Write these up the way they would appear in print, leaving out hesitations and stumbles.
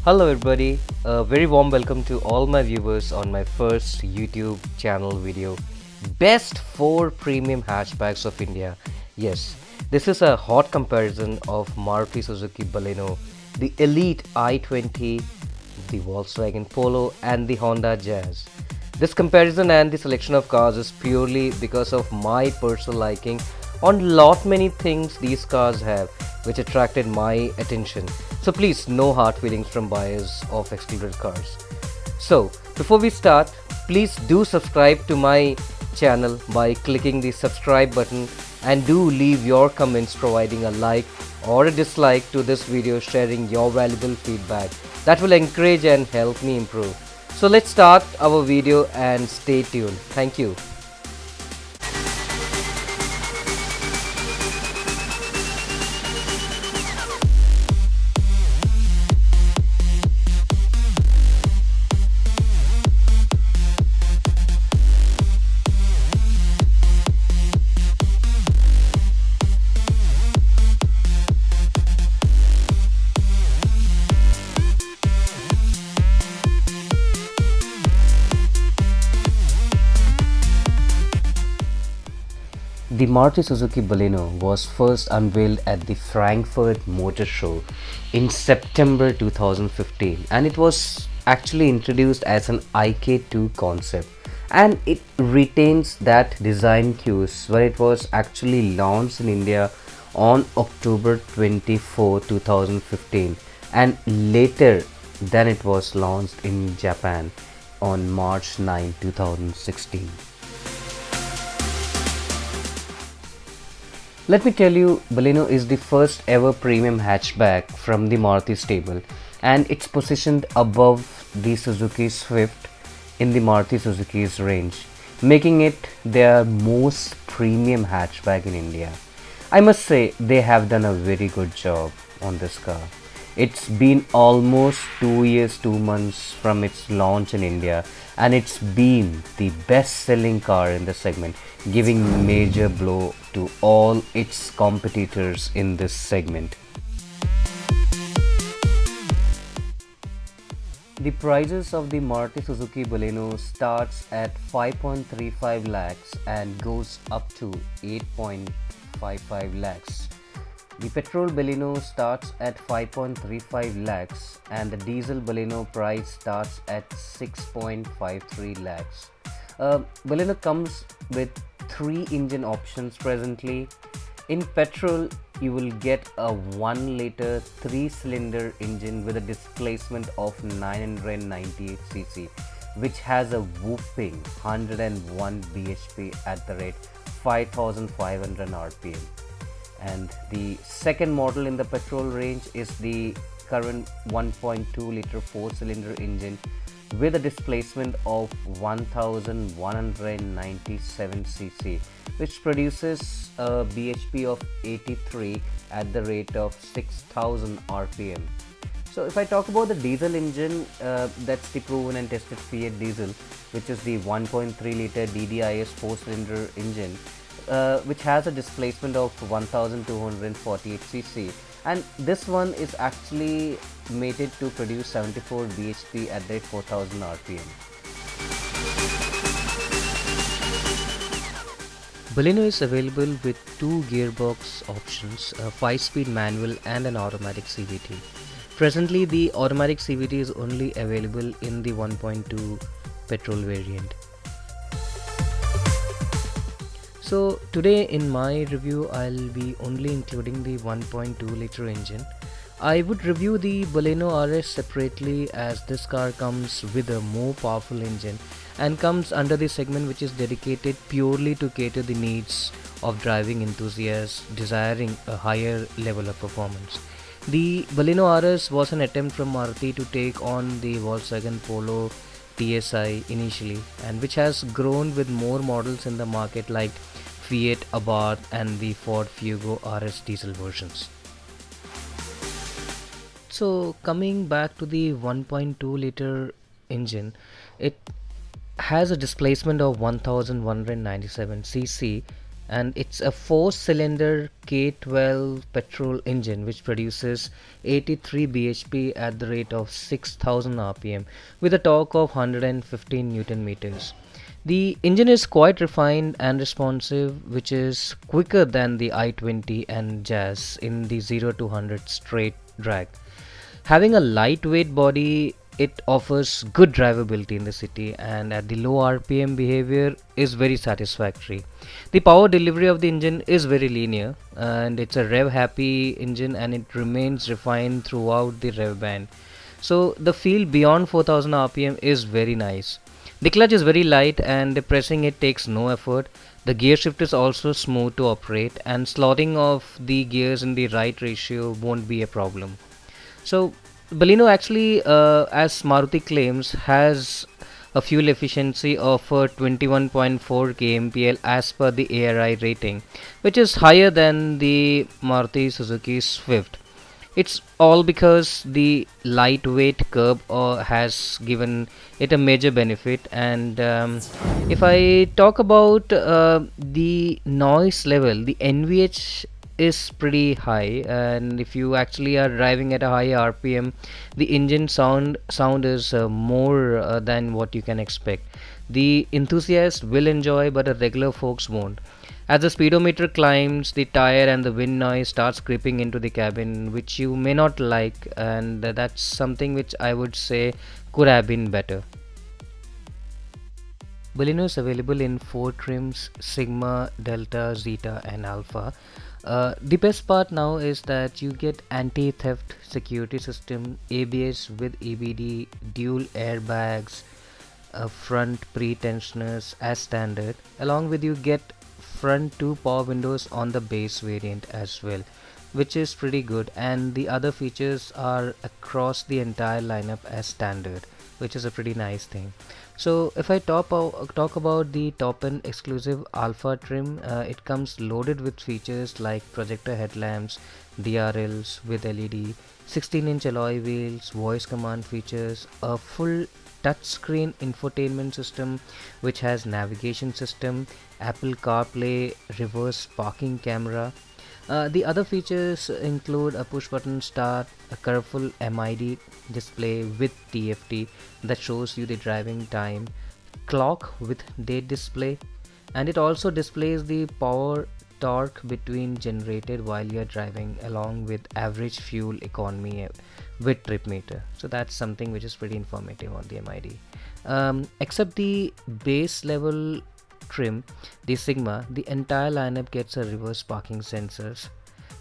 Hello everybody, a very warm welcome to all my viewers on my first YouTube channel video, Best 4 Premium Hatchbacks of India. Yes, this is a hot comparison of Maruti Suzuki Baleno, the Elite i20, the Volkswagen Polo and the Honda Jazz. This comparison and the selection of cars is purely because of my personal liking on lot many things these cars have which attracted my attention. So please, no hard feelings from buyers of excluded cars. So before we start, please do subscribe to my channel by clicking the subscribe button and do leave your comments providing a like or a dislike to this video, sharing your valuable feedback that will encourage and help me improve. So let's start our video and stay tuned. Thank you. The Maruti Suzuki Baleno was first unveiled at the Frankfurt Motor Show in September 2015, and it was actually introduced as an IK2 concept, and it retains that design cues where it was actually launched in India on October 24, 2015, and later then it was launched in Japan on March 9, 2016. Let me tell you, Baleno is the first ever premium hatchback from the Maruti stable, and it's positioned above the Suzuki Swift in the Maruti Suzuki's range, making it their most premium hatchback in India. I must say they have done a very good job on this car. It's been almost 2 years, 2 months from its launch in India, and it's been the best-selling car in the segment, giving major blow to all its competitors in this segment. The prices of the Maruti Suzuki Baleno starts at 5.35 lakhs and goes up to 8.55 lakhs. The petrol Baleno starts at 5.35 lakhs and the diesel Baleno price starts at 6.53 lakhs. Baleno comes with 3 engine options presently. In petrol, you will get a 1 liter 3-cylinder engine with a displacement of 998 cc, which has a whopping 101 bhp at the rate 5500 rpm. And the second model in the petrol range is the current 1.2 liter 4-cylinder engine with a displacement of 1197 cc, which produces a bhp of 83 at the rate of 6000 rpm. So if I talk about the diesel engine, that's the proven and tested Fiat diesel, which is the 1.3 liter DDIS 4-cylinder engine, which has a displacement of 1248 cc, and this one is actually mated to produce 74 bhp at rate 4000 rpm. Baleno is available with 2 gearbox options, a 5-speed manual and an automatic CVT. Presently the automatic CVT is only available in the 1.2 petrol variant. So today in my review I'll be only including the 1.2 liter engine. I would review the Baleno RS separately as this car comes with a more powerful engine and comes under the segment which is dedicated purely to cater the needs of driving enthusiasts desiring a higher level of performance. The Baleno RS was an attempt from Maruti to take on the Volkswagen Polo TSI initially, and which has grown with more models in the market like Fiat Abarth and the Ford Fugo RS diesel versions. So coming back to the 1.2 liter engine, it has a displacement of 1197 cc and it's a 4-cylinder K12 petrol engine which produces 83 bhp at the rate of 6000 rpm with a torque of 115 newton meters. The engine is quite refined and responsive, which is quicker than the i20 and Jazz in the 0 to 100 straight drag. Having a lightweight body, it offers good drivability in the city, and at the low RPM behavior is very satisfactory. The power delivery of the engine is very linear, and it's a rev happy engine and it remains refined throughout the rev band. So the feel beyond 4000 RPM is very nice. The clutch is very light and pressing it takes no effort. The gear shift is also smooth to operate, and slotting of the gears in the right ratio won't be a problem. So Baleno actually, as Maruti claims, has a fuel efficiency of 21.4 kmpl as per the ARI rating, which is higher than the Maruti Suzuki Swift. It's all because the lightweight curb has given it a major benefit. And if I talk about the noise level, the NVH is pretty high, and if you actually are driving at a high RPM, the engine sound is more than what you can expect. The enthusiast will enjoy, but a regular folks won't. As the speedometer climbs, the tire and the wind noise starts creeping into the cabin, which you may not like, and that's something which I would say could have been better. Baleno is available in 4 trims: Sigma, Delta, Zeta, and Alpha. The best part now is that you get anti-theft security system, ABS with EBD, dual airbags, front pre-tensioners as standard. Along with you get front 2 power windows on the base variant as well, which is pretty good, and the other features are across the entire lineup as standard, which is a pretty nice thing. So if I talk about the top end exclusive Alpha trim, it comes loaded with features like projector headlamps, DRLs with LED, 16-inch alloy wheels, voice command features, a full touchscreen infotainment system which has navigation system, Apple CarPlay, reverse parking camera. The other features include a push button start, a colorful MID display with TFT that shows you the driving time, clock with date display, and it also displays the power torque between generated while you're driving, along with average fuel economy with trip meter. So that's something which is pretty informative on the MID. Except the base level trim, the Sigma, the entire lineup gets a reverse parking sensors,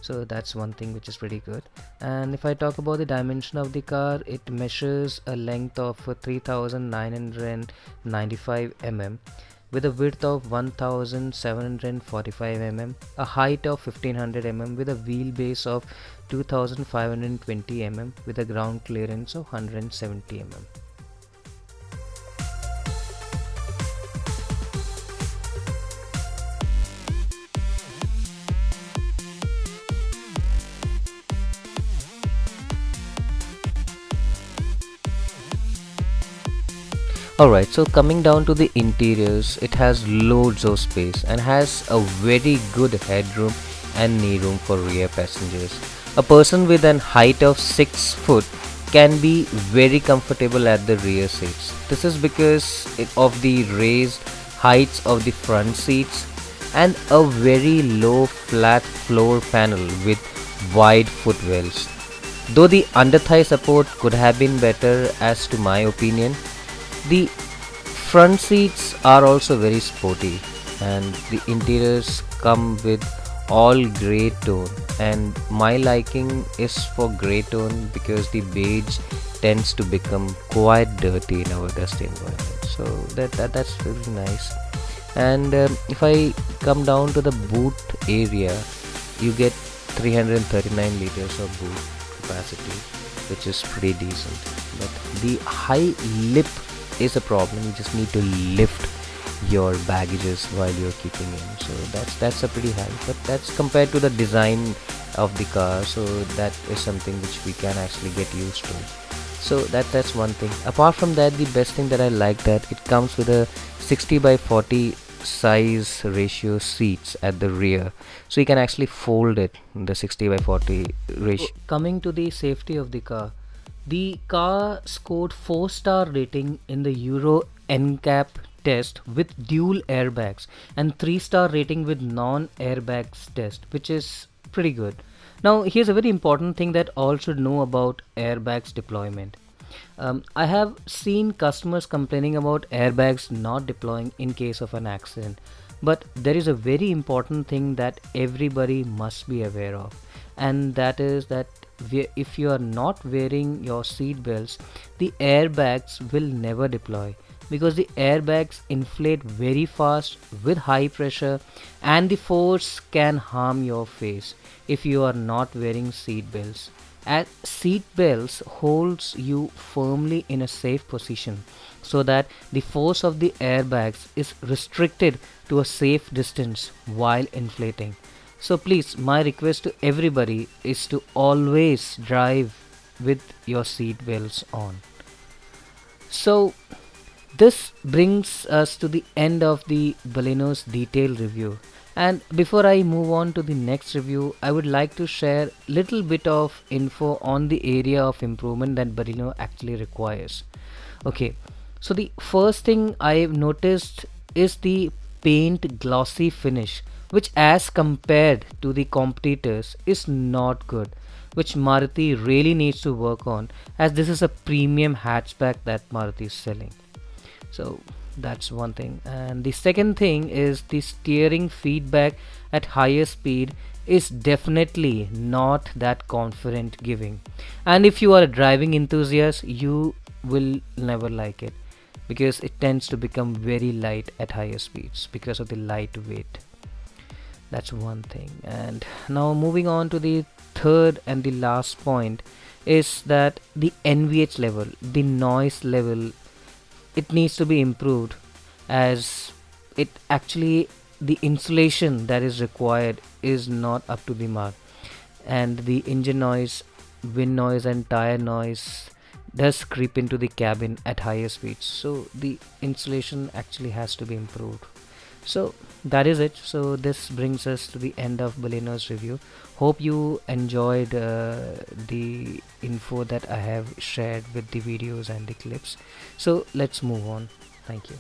so that's one thing which is pretty good. And if I talk about the dimension of the car, it measures a length of 3995 mm with a width of 1745 mm, a height of 1500 mm with a wheelbase of 2520 mm with a ground clearance of 170 mm. Alright, so coming down to the interiors, it has loads of space and has a very good headroom and knee room for rear passengers. A person with an height of 6 foot can be very comfortable at the rear seats. This is because of the raised heights of the front seats and a very low flat floor panel with wide footwells. Though the under thigh support could have been better as to my opinion. The front seats are also very sporty, and the interiors come with all grey tone, and my liking is for grey tone because the beige tends to become quite dirty in our dusty environment. So that's really nice. And if I come down to the boot area, you get 339 liters of boot capacity, which is pretty decent. But the high lip is a problem. You just need to lift your baggages while you're keeping in, so that's a pretty high, but that's compared to the design of the car, so that is something which we can actually get used to. So that's one thing. Apart from that, the best thing that I like that it comes with a 60 by 40 size ratio seats at the rear, so you can actually fold it in the 60/40 ratio. Coming to the safety of the car scored 4-star rating in the Euro NCAP test with dual airbags and 3-star rating with non-airbags test, which is pretty good. Now here's a very important thing that all should know about airbags deployment. I have seen customers complaining about airbags not deploying in case of an accident, but there is a very important thing that everybody must be aware of, and that is that if you are not wearing your seat belts, the airbags will never deploy, because the airbags inflate very fast with high pressure, and the force can harm your face if you are not wearing seat belts. As seat belts holds you firmly in a safe position, so that the force of the airbags is restricted to a safe distance while inflating. So please, my request to everybody is to always drive with your seat belts on. So this brings us to the end of the Baleno's detailed review. And before I move on to the next review, I would like to share little bit of info on the area of improvement that Baleno actually requires. Okay, so the first thing I've noticed is the paint glossy finish, which as compared to the competitors is not good, which Maruti really needs to work on, as this is a premium hatchback that Maruti is selling. So that's one thing. And the second thing is the steering feedback at higher speed is definitely not that confident giving, and if you are a driving enthusiast, you will never like it, because it tends to become very light at higher speeds because of the lightweight. That's one thing. And now moving on to the third and the last point is that the NVH level, the noise level, it needs to be improved, as it actually, the insulation that is required is not up to the mark, and the engine noise, wind noise and tire noise does creep into the cabin at higher speeds, so the insulation actually has to be improved. So that is it. So this brings us to the end of Baleno's review. Hope you enjoyed the info that I have shared with the videos and the clips. So let's move on. Thank you.